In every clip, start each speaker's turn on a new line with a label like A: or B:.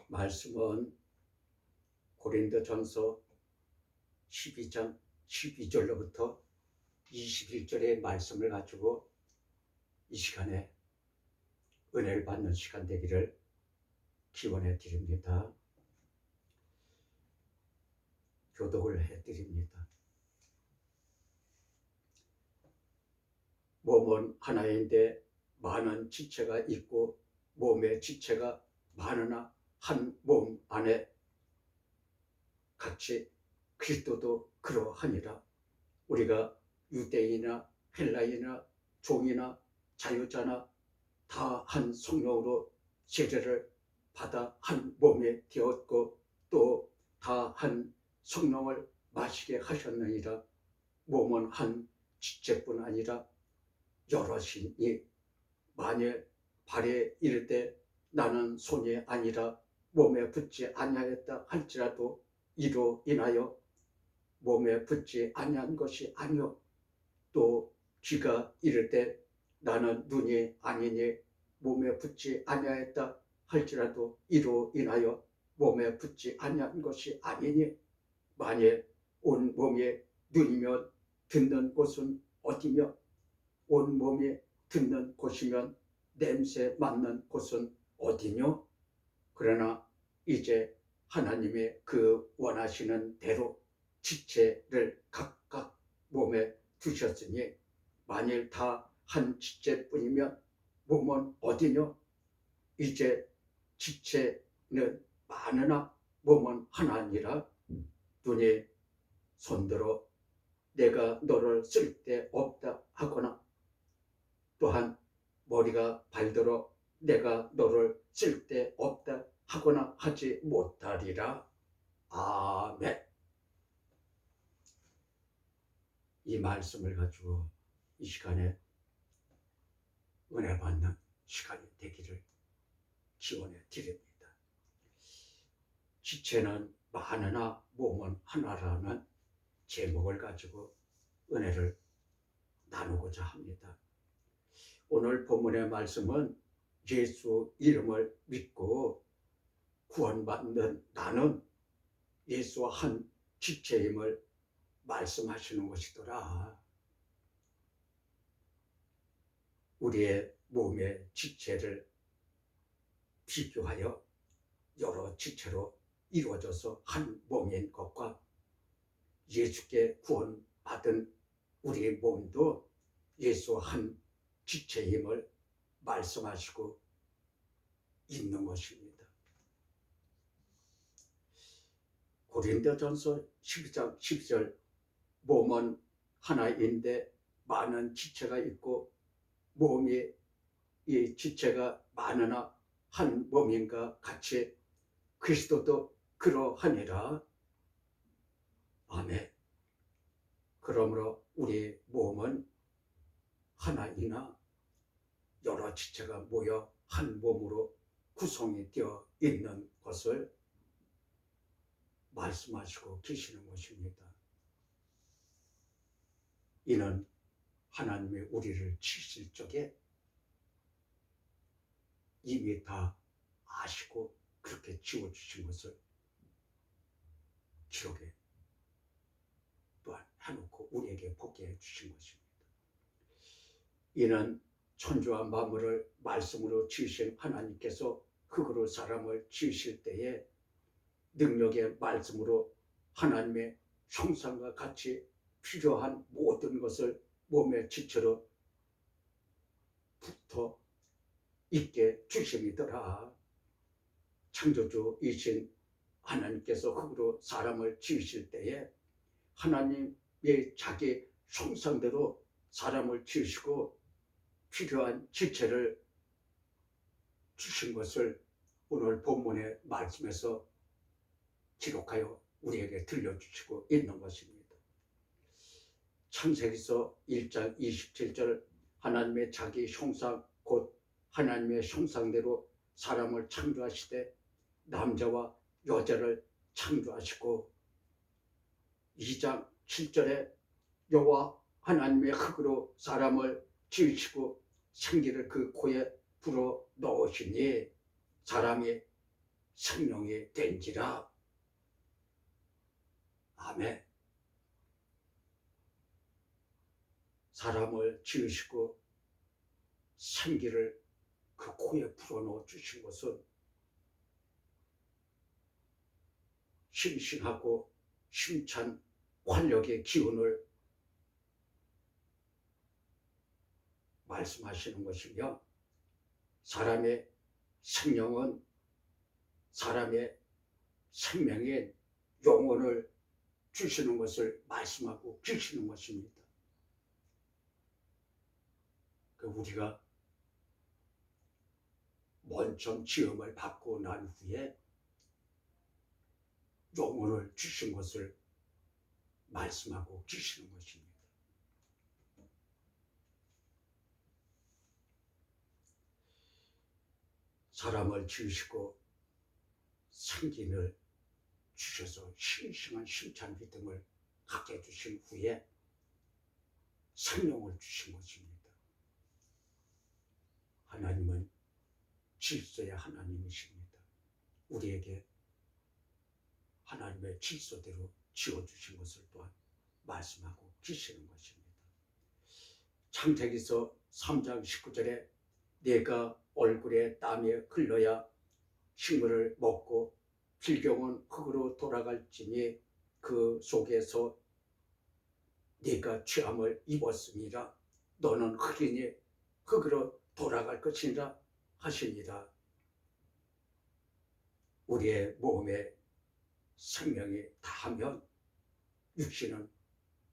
A: 말씀은 고린도전서 12장 12절로부터 21절의 말씀을 가지고 이 시간에 은혜를 받는 시간 되기를 기원해 드립니다. 교독을 해 드립니다. 몸은 하나인데 많은 지체가 있고 몸의 지체가 많으나 한 몸 안에 같이 그리스도도 그러하니라. 우리가 유대인이나 헬라인이나 종이나 자유자나 다 한 성령으로 세례를 받아 한 몸이 되었고 또 다 한 성령을 마시게 하셨느니라. 몸은 한 지체뿐 아니라 여럿이니 만일 발에 이를 때 나는 손이 아니라 몸에 붙지 아니하였다 할지라도 이로 인하여 몸에 붙지 아니한 것이 아니요 또 귀가 이를 때 나는 눈이 아니니 몸에 붙지 아니하였다 할지라도 이로 인하여 몸에 붙지 아니한 것이 아니니 만일 온 몸이 눈이면 듣는 곳은 어디며 온 몸이 듣는 곳이면 냄새 맡는 곳은 어디뇨? 그러나 이제 하나님이 그 원하시는 대로 지체를 각각 몸에 두셨으니 만일 다 한 지체뿐이면 몸은 어디뇨? 이제 지체는 많으나 몸은 하나니라. 눈이 손들어 내가 너를 쓸데 없다 하거나 또한 머리가 발들어 내가 너를 쓸데 없다 하거나 하지 못하리라. 아멘. 이 말씀을 가지고 이 시간에 은혜 받는 시간이 되기를 기원해 드립니다. 지체는 많으나 몸은 하나라는 제목을 가지고 은혜를 나누고자 합니다. 오늘 본문의 말씀은 예수 이름을 믿고 구원받는 나는 예수와 한 지체임을 말씀하시는 것이더라. 우리의 몸의 지체를 비교하여 여러 지체로 이루어져서 한 몸인 것과 예수께 구원받은 우리의 몸도 예수와 한 지체임을 말씀하시고 있는 것입니다. 고린도전서 12장 12절 몸은 하나인데 많은 지체가 있고 몸이 이 지체가 많으나 한 몸인가 같이 그리스도도 그러하니라. 아멘. 그러므로 우리 몸은 하나이나 여러 지체가 모여 한 몸으로 구성이 되어 있는 것을 말씀하시고 계시는 것입니다. 이는 하나님이 우리를 지으실 적에 이미 다 아시고 그렇게 지어주신 것을 기록에 또한 해놓고 우리에게 보게 해주신 것입니다. 이는 천주와 만물을 말씀으로 지으신 하나님께서 흙으로 사람을 지으실 때에 능력의 말씀으로 하나님의 형상과 같이 필요한 모든 것을 몸의 지체로 붙어 있게 주심이더라. 창조주이신 하나님께서 흙으로 사람을 지으실 때에 하나님의 자기 형상대로 사람을 지으시고 필요한 지체를 주신 것을 오늘 본문의 말씀에서 기록하여 우리에게 들려주시고 있는 것입니다. 창세기서 1장 27절 하나님의 자기 형상 곧 하나님의 형상대로 사람을 창조하시되 남자와 여자를 창조하시고 2장 7절에 여호와 하나님의 흙으로 사람을 지으시고 생기를 그 코에 불어 넣으시니 사람이 성령이 된지라. 아멘. 사람을 지으시고 생기를 그 코에 불어넣어 주신 것은 싱싱하고 힘찬 활력의 기운을 말씀하시는 것이며, 사람의 생명은 사람의 생명의 영혼을 주시는 것을 말씀하고 주시는 것입니다. 우리가 먼저 지음을 받고 난 후에 영혼을 주신 것을 말씀하고 주시는 것입니다. 사람을 지으시고 생기를 주셔서 싱싱한 힘찬 믿음을 갖게 해주신 후에 생명을 주신 것입니다. 하나님은 질서의 하나님이십니다. 우리에게 하나님의 질서대로 지어주신 것을 또한 말씀하고 계시는 것입니다. 창세기서 3장 19절에 내가 얼굴에 땀이 흘러야 식물을 먹고 필경은 흙으로 돌아갈지니 그 속에서 네가 취함을 입었음이라. 너는 흙이니 흙으로 돌아갈 것이라 하시니라. 우리의 몸에 생명이 다하면 육신은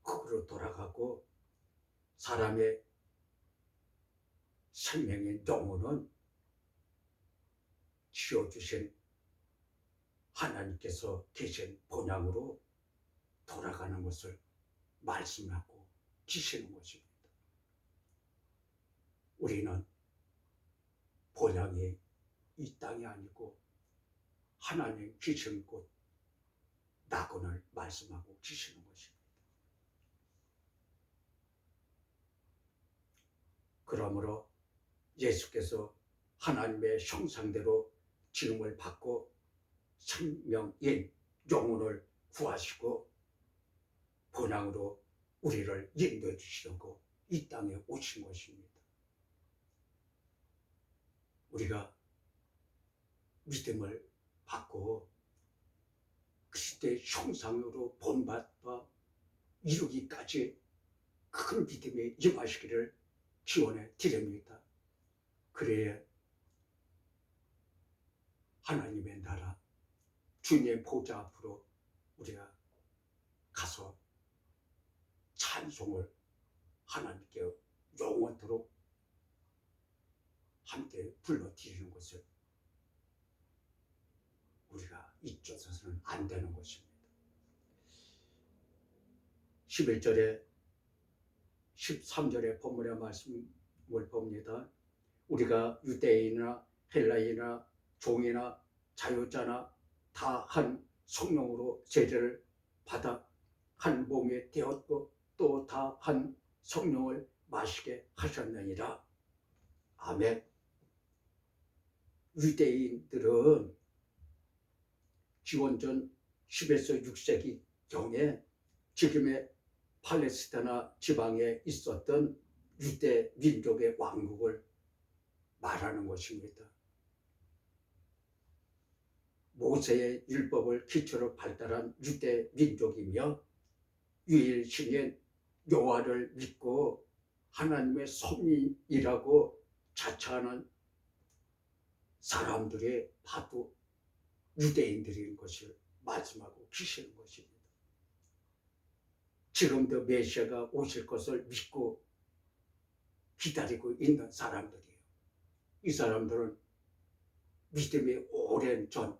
A: 흙으로 돌아가고, 사람의 생명의 영혼은 지어주신 하나님께서 계신 본향으로 돌아가는 것을 말씀하고 계시는 것입니다. 우리는 본향이 이 땅이 아니고 하나님 계신 곳 낙원을 말씀하고 계시는 것입니다. 그러므로 예수께서 하나님의 형상대로 지음을 받고 생명인 영혼을 구하시고 본향으로 우리를 인도해 주시려고 이 땅에 오신 것입니다. 우리가 믿음을 받고 그리스도의 형상으로 본받아 이루기까지 큰 믿음에 임하시기를 기원해 드립니다. 그래야 하나님의 나라 주님의 보좌 앞으로 우리가 가서 찬송을 하나님께 영원토록 함께 불러드리는 것을 우리가 잊어서는 안 되는 것입니다. 11절에 13절의 본문의 말씀을 봅니다. 우리가 유대인이나 헬라인이나 종이나 자유자나 다 한 성령으로 세례를 받아 한 몸이 되었고 또 다 한 성령을 마시게 하셨느니라. 아멘. 유대인들은 기원전 10에서 6세기 경에 지금의 팔레스타나 지방에 있었던 유대 민족의 왕국을 말하는 것입니다. 모세의 율법을 기초로 발달한 유대 민족이며 유일신인 여호와를 믿고 하나님의 선민이라고 자처하는 사람들이 바로 유대인들인 것을 말씀하고 계시는 것입니다. 지금도 메시아가 오실 것을 믿고 기다리고 있는 사람들이에요. 이 사람들은 믿음이 오랜 전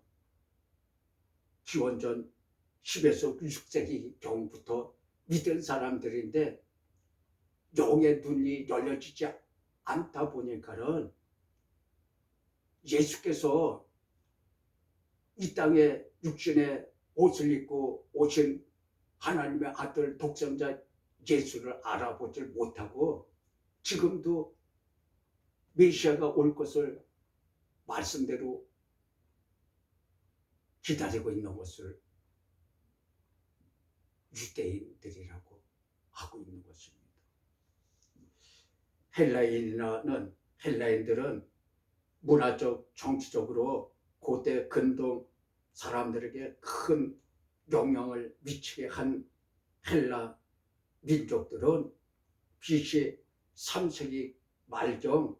A: 기원전 10에서 6세기 경부터 믿은 사람들인데 영의 눈이 열려지지 않다 보니까는 예수께서 이 땅에 육신의 옷을 입고 오신 하나님의 아들 독생자 예수를 알아보질 못하고 지금도 메시아가 올 것을 말씀대로 기다리고 있는 것을 유대인들이라고 하고 있는 것입니다. 헬라인들은 문화적, 정치적으로 고대 근동 사람들에게 큰 영향을 미치게 한 헬라 민족들은 BC 3세기 말경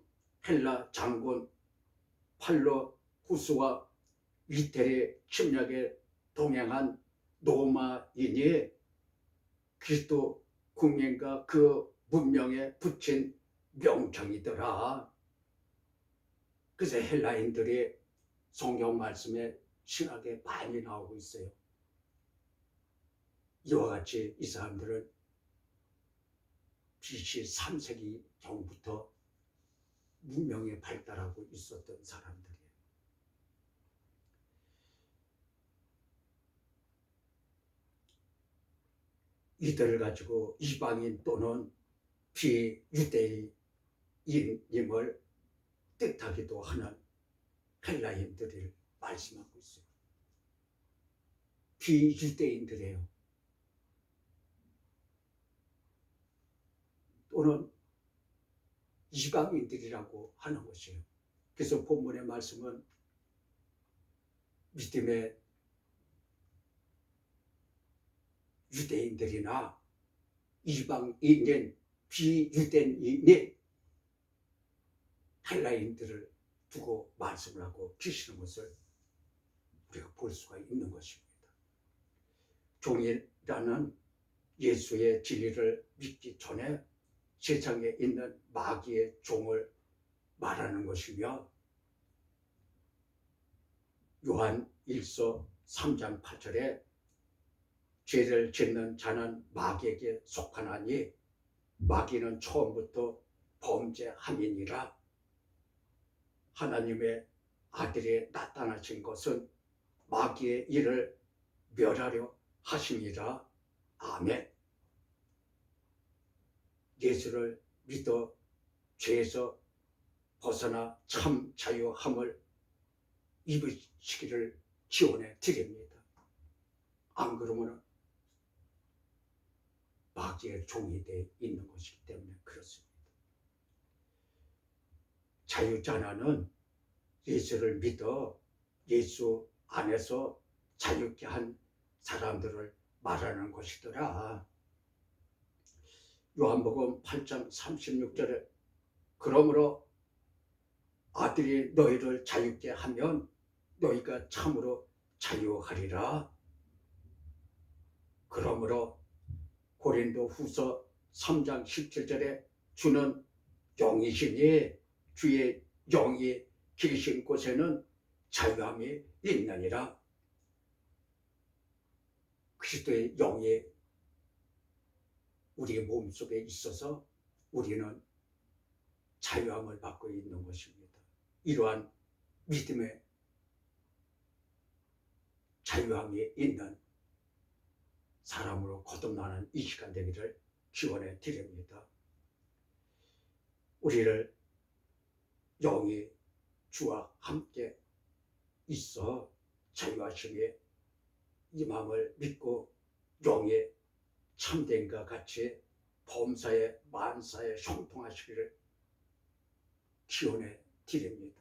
A: 헬라 장군 팔로후스와 이태리 침략에 동행한 로마인이 그리스도 국민과 그 문명에 붙인 명칭이더라. 그래서 헬라인들이 성경 말씀에 신학에 많이 나오고 있어요. 이와 같이 이 사람들은 BC 3세기 경부터 문명이 발달하고 있었던 사람들이에요. 이들을 가지고 이방인 또는 비유대인임을 뜻하기도 하는 헬라인들을 말씀하고 있어요. 비유대인들이에요. 또는 이방인들이라고 하는 것이에요. 그래서 본문의 말씀은 믿음의 유대인들이나 이방인인 비유대인이 헬라인들을 두고 말씀을 하고 계시는 것을 우리가 볼 수가 있는 것입니다. 종이라는 예수의 진리를 믿기 전에 세상에 있는 마귀의 종을 말하는 것이며, 요한 1서 3장 8절에 죄를 짓는 자는 마귀에게 속하나니 마귀는 처음부터 범죄함이니라. 하나님의 아들이 나타나신 것은 마귀의 일을 멸하려 하심이라. 아멘. 예수를 믿어 죄에서 벗어나 참 자유함을 입으시기를 기원해 드립니다. 안 그러면 마귀의 종이 되어 있는 것이기 때문에 그렇습니다. 자유자나는 예수를 믿어 예수 안에서 자유케 한 사람들을 말하는 것이더라. 요한복음 8장 36절에 그러므로 아들이 너희를 자유케 하면 너희가 참으로 자유하리라. 그러므로 고린도 후서 3장 17절에 주는 영이시니 주의 영이 계신 곳에는 자유함이 있느니라. 그리스도의 영이 우리 몸속에 있어서 우리는 자유함을 받고 있는 것입니다. 이러한 믿음의 자유함이 있는 사람으로 거듭나는 이 시간 되기를 기원해 드립니다. 우리를 영이 주와 함께 있어 자유하심에 이 마음을 믿고 영의 참된과 같이 범사에 만사에 형통하시기를 기원해 드립니다.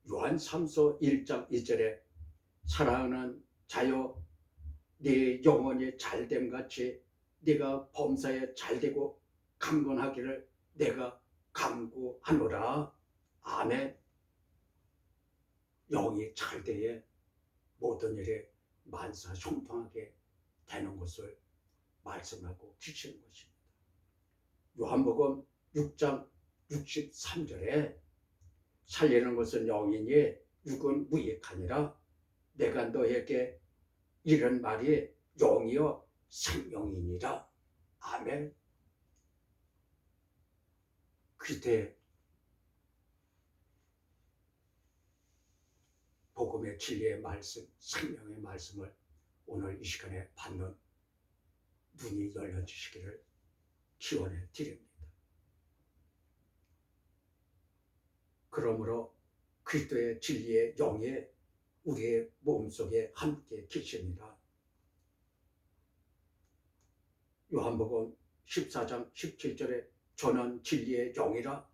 A: 요한 3서 1장 2절에 사랑하는 자여 네 영혼이 잘됨 같이 네가 범사에 잘되고 강건하기를 내가 간구하노라. 아멘. 영이 잘되에 모든 일에 만사 형통하게 되는 것을 말씀하고 계시는 것입니다. 요한복음 6장 63절에 살리는 것은 영이니 육은 무익하니라. 내가 너에게 이런 말이 영이요 생명이니라. 아멘. 그때 복음의 진리의 말씀, 생명의 말씀을 오늘 이 시간에 받는 눈이 열려주시기를 기원해 드립니다. 그러므로 그리스도의 진리의 영이 우리의 몸속에 함께 계십니다. 요한복음 14장 17절에 저는 진리의 영이라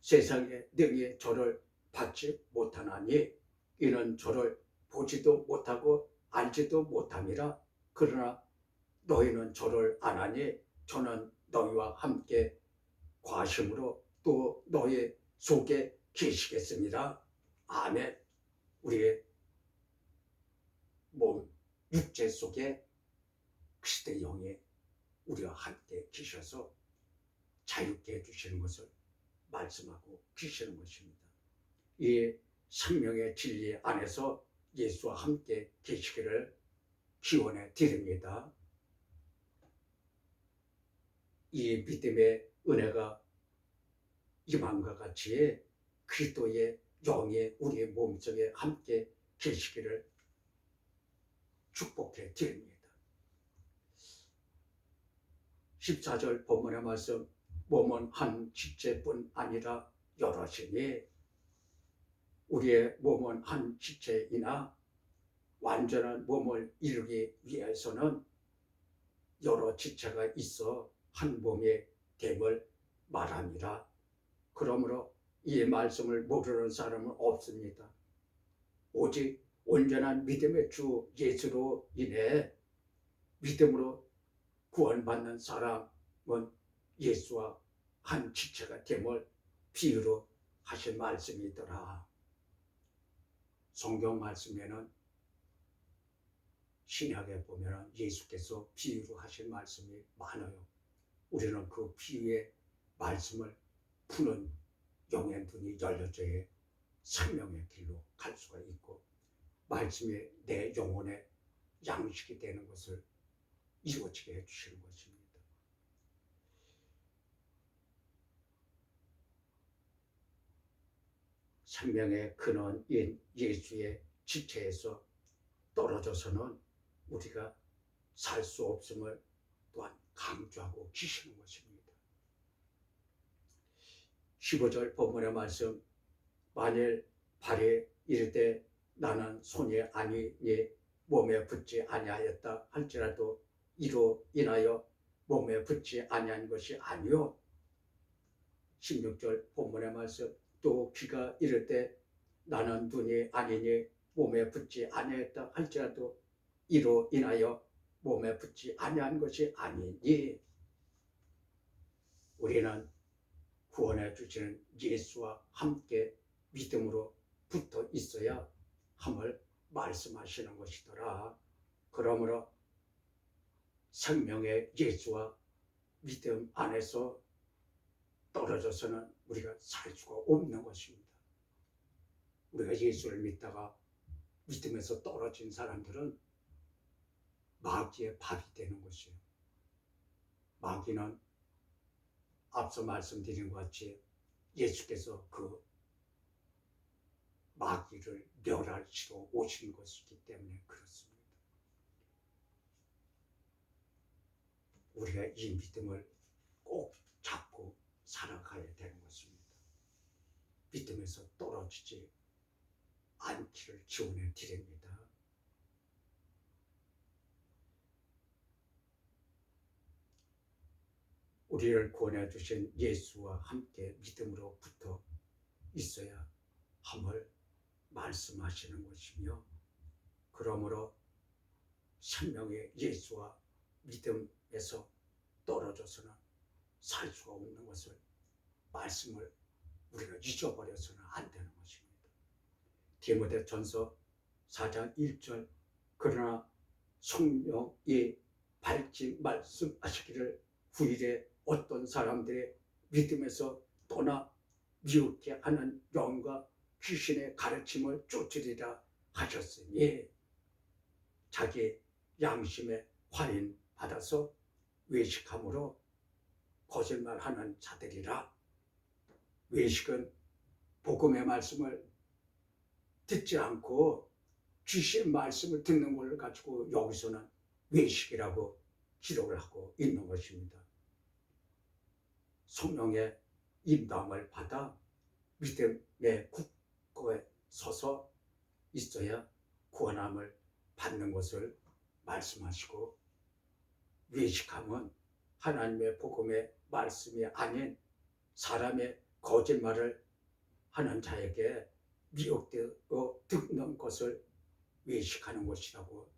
A: 세상에 능히 저를 받지 못하나니 이는 저를 보지도 못하고 알지도 못함이라. 그러나 너희는 저를 아나니 저는 너희와 함께 과심으로 또 너희 속에 계시겠습니다. 아멘. 우리의 몸, 육체 속에 그리스도의 영이 우리와 함께 계셔서 자유케 해주시는 것을 말씀하고 계시는 것입니다. 이 생명의 진리 안에서 예수와 함께 계시기를 기원해 드립니다. 이 믿음의 은혜가 이만과 같이 그리스도의 영이 우리의 몸속에 함께 계시기를 축복해 드립니다. 14절 본문의 말씀, 몸은 한 지체뿐 아니라 여럿이니 우리의 몸은 한 지체이나 완전한 몸을 이루기 위해서는 여러 지체가 있어 한 몸이 됨을 말합니다. 그러므로 이 말씀을 모르는 사람은 없습니다. 오직 온전한 믿음의 주 예수로 인해 믿음으로 구원받는 사람은 예수와 한 지체가 됨을 비유로 하신 말씀이더라. 성경 말씀에는 신약에 보면 예수께서 비유로 하신 말씀이 많아요. 우리는 그 비유의 말씀을 푸는 영의 눈이 열려져야 생명의 길로 갈 수가 있고 말씀이 내 영혼의 양식이 되는 것을 이루어지게 해주시는 것입니다. 생명의 근원인 예수의 지체에서 떨어져서는 우리가 살 수 없음을 또한 강조하고 계시는 것입니다. 15절 본문의 말씀, 만일 발이 이르되 나는 손이 아니니 몸에 붙지 아니하였다 할지라도 이로 인하여 몸에 붙지 아니한 것이 아니요. 16절 본문의 말씀, 또 귀가 이르되 나는 눈이 아니니 몸에 붙지 아니하였다 할지라도 이로 인하여 몸에 붙지 아니한 것이 아니니. 우리는 구원해 주시는 예수와 함께 믿음으로 붙어 있어야 함을 말씀하시는 것이더라. 그러므로 생명의 예수와 믿음 안에서 떨어져서는 우리가 살 수가 없는 것입니다. 우리가 예수를 믿다가 믿음에서 떨어진 사람들은 마귀의 밥이 되는 것이에요. 마귀는 앞서 말씀드린 것 같이 예수께서 그 마귀를 멸하시러 오신 것이기 때문에 그렇습니다. 우리가 이 믿음을 꼭 잡고 살아가야 되는 것입니다. 믿음에서 떨어지지 않기를 기원해 드립니다. 우리를 구원해 주신 예수와 함께 믿음으로 붙어 있어야 함을 말씀하시는 것이며, 그러므로 생명의 예수와 믿음에서 떨어져서는 살 수가 없는 것을 말씀을 우리가 잊어버려서는 안 되는 것입니다. 디모데전서 4장 1절, 그러나 성령이 밝히 말씀하시기를 후일에 어떤 사람들의 믿음에서 떠나 미혹게 하는 영과 귀신의 가르침을 쫓으리라 하셨으니, 자기 양심에 화인 받아서 외식함으로 거짓말하는 자들이라. 외식은 복음의 말씀을 듣지 않고 귀신의 말씀을 듣는 걸 가지고 여기서는 외식이라고 기록을 하고 있는 것입니다. 성령의 인도함을 받아 믿음의 굳건에 있어야 구원함을 받는 것을 말씀하시고, 외식함은 하나님의 복음의 말씀이 아닌 사람의 거짓말을 하는 자에게 미혹되어 듣는 것을 외식하는 것이라고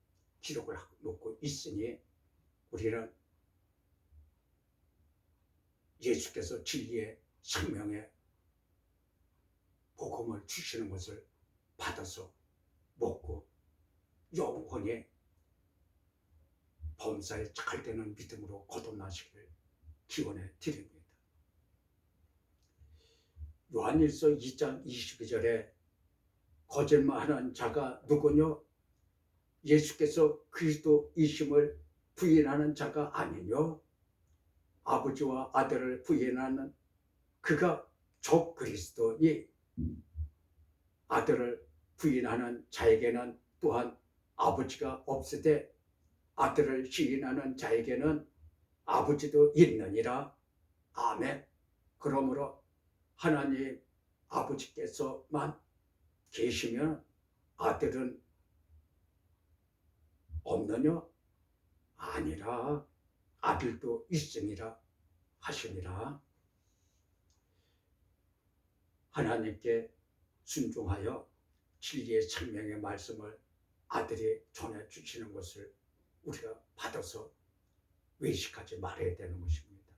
A: 기록을 놓고 있으니, 우리는 예수께서 진리의 생명의 복음을 주시는 것을 받아서 먹고 영혼이 범사에 잘 되는 믿음으로 거듭나시기를 기원해 드립니다. 요한일서 2장 22절에 거짓말하는 자가 누구뇨? 예수께서 그리스도이심을 부인하는 자가 아니뇨? 아버지와 아들을 부인하는 그가 적 그리스도니, 아들을 부인하는 자에게는 또한 아버지가 없으되 아들을 시인하는 자에게는 아버지도 있느니라. 아멘. 그러므로 하나님 아버지께서만 계시면 아들은 없느냐? 아니라 아들도 있으니라 하시니라. 하나님께 순종하여 진리의 생명의 말씀을 아들이 전해주시는 것을 우리가 받아서 외식하지 말아야 되는 것입니다.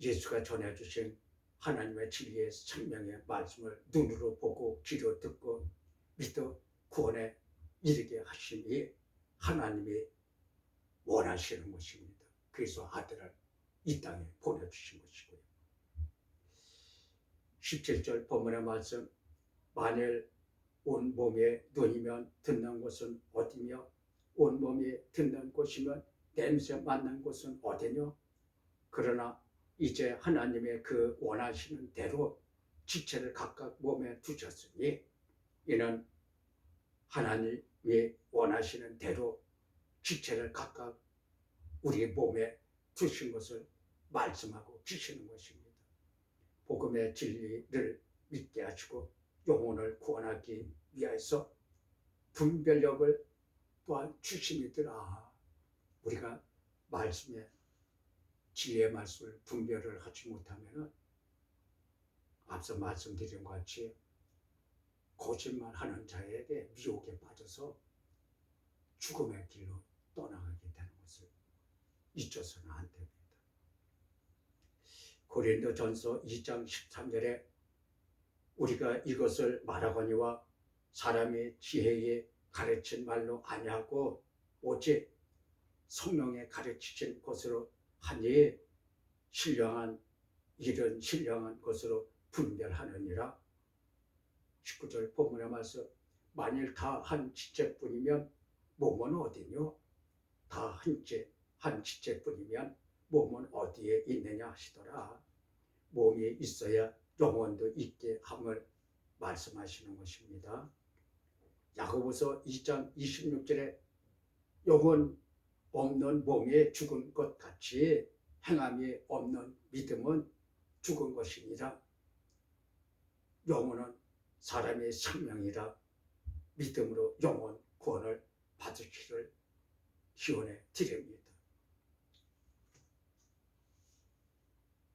A: 예수가 전해주신 하나님의 진리의 생명의 말씀을 눈으로 보고 귀로 듣고 믿어 구원에 이르게 하심이 하나님이 원하시는 것입니다. 그래서 아들을 이 땅에 보내주신 것이고요. 17절 본문의 말씀, 만일 온 몸에 눈이면 듣는 곳은 어디며 온 몸이 듣는 곳이면 냄새 맡는 곳은 어디뇨? 그러나 이제 하나님의 그 원하시는 대로 지체를 각각 몸에 두셨으니 이는 하나님이 원하시는 대로 지체를 각각 우리 몸에 두신 것을 말씀하고 주시는 것입니다. 복음의 진리를 믿게 하시고 영혼을 구원하기 위해서 분별력을 또한 주시니더라. 우리가 말씀에 진리의 말씀을 분별을 하지 못하면 앞서 말씀드린 것 같이 거짓말하는 자에게 미혹에 빠져서 죽음의 길로 떠나가게 되는 것을 잊어서는 안 됩니다. 고린도전서 2장 13절에 우리가 이것을 말하거니와 사람의 지혜에 가르친 말로 아니하고 오직 성령의 가르치신 것으로 하니 신령한 일은 신령한 것으로 분별하느니라. 19절 본문의 말씀, 만일 다 한 지체뿐이면 몸은 어디뇨? 다 한 지체뿐이면 몸은 어디에 있느냐 하시더라. 몸이 있어야 영혼도 있게 함을 말씀하시는 것입니다. 야고보서 2장 26절에 영혼 없는 몸이 죽은 것 같이 행함이 없는 믿음은 죽은 것이니라. 영혼은 사람의 생명이라 믿음으로 영혼 구원을 받으시기를 기원해 드립니다.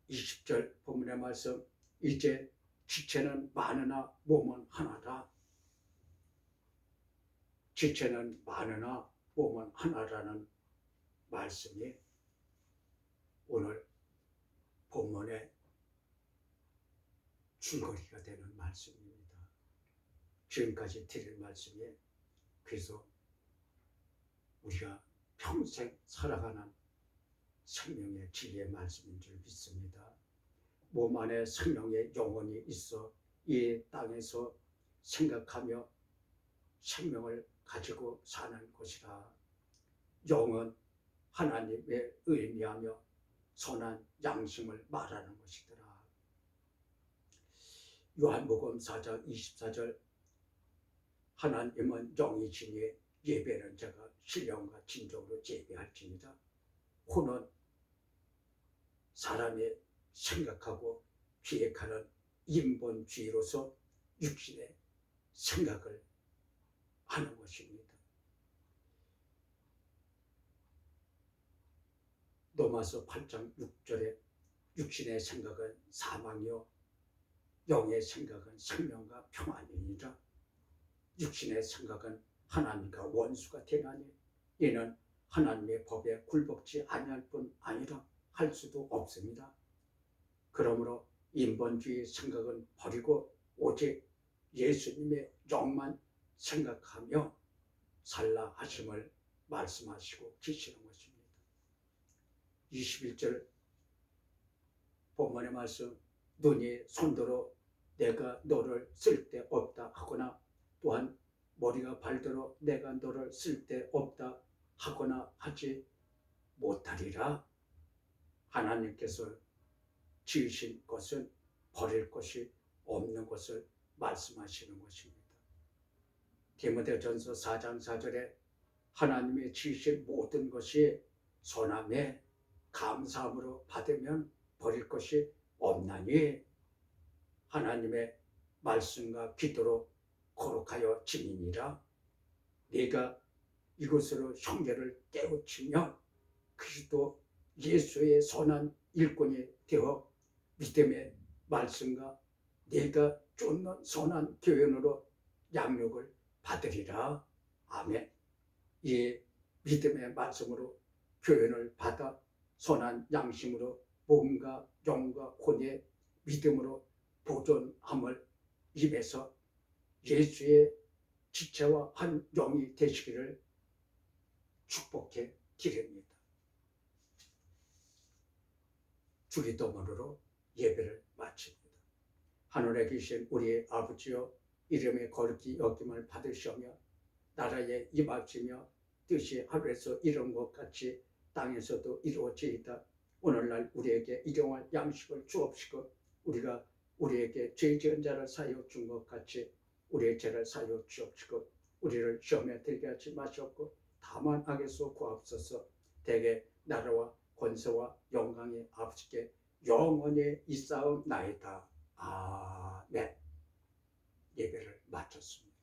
A: 20절 본문의 말씀, 이제 지체는 많으나 몸은 하나다. 지체는 많으나 몸은 하나라는 말씀이 오늘 본문의 줄거리가 되는 말씀입니다. 지금까지 드린 말씀이 그래서 우리가 평생 살아가는 생명의 진리의 말씀인 줄 믿습니다. 몸 안에 생명의 영혼이 있어 이 땅에서 생각하며 생명을 가지고 사는 것이라. 영은 하나님의 의미하며 선한 양심을 말하는 것이더라. 요한복음 4장 24절, 하나님은 영이시니 예배는 자가 신령과 진정으로 예배할지니라. 혼은 사람이 생각하고 기획하는 인본주의로서 육신의 생각을 하는 것입니다. 로마서 8장 6절에 육신의 생각은 사망이요 영의 생각은 생명과 평안이니라. 육신의 생각은 하나님과 원수가 되나니 이는 하나님의 법에 굴복지 아니할 뿐 아니라 할 수도 없습니다. 그러므로 인본주의 생각은 버리고 오직 예수님의 영만 생각하며 살라 하심을 말씀하시고 계시는 것입니다. 21절 본문의 말씀, 눈이 손도로 내가 너를 쓸데없다 하거나 또한 머리가 발도로 내가 너를 쓸데없다 하거나 하지 못하리라. 하나님께서 지으신 것은 버릴 것이 없는 것을 말씀하시는 것입니다. 디모데전서 4장 4절에 하나님의 지으신 모든 것이 선함에 감사함으로 받으면 버릴 것이 없나니 하나님의 말씀과 기도로 거룩하여 지니니라. 네가 이것으로 형제를 깨우치며 그리스도 예수의 선한 일꾼이 되어 믿음의 말씀과 네가 쫓는 선한 교훈으로 양육을 받으리라. 아멘. 이 믿음의 말씀으로 교훈을 받아 선한 양심으로 몸과 영과 혼의 믿음으로 보존함을 입에서 예수의 지체와 한 영이 되시기를 축복해 드립니다. 주기도문으로 예배를 마칩니다. 하늘에 계신 우리 아버지여, 이름의 거룩히 여김을 받으시며 나라에 임하시며 뜻이 하늘에서 이룬 것 같이 땅에서도 이루어지이다. 오늘날 우리에게 일용할 양식을 주옵시고 우리가 우리에게 죄 지은 자를 사하여 준 것 같이 우리의 죄를 사하여 주옵시고 우리를 시험에 들게 하지 마시옵고 다만 악에서 구하옵소서. 대개 나라와 권세와 영광이 아버지께 영원히 있사옵나이다. 아멘. 예배를 마쳤습니다.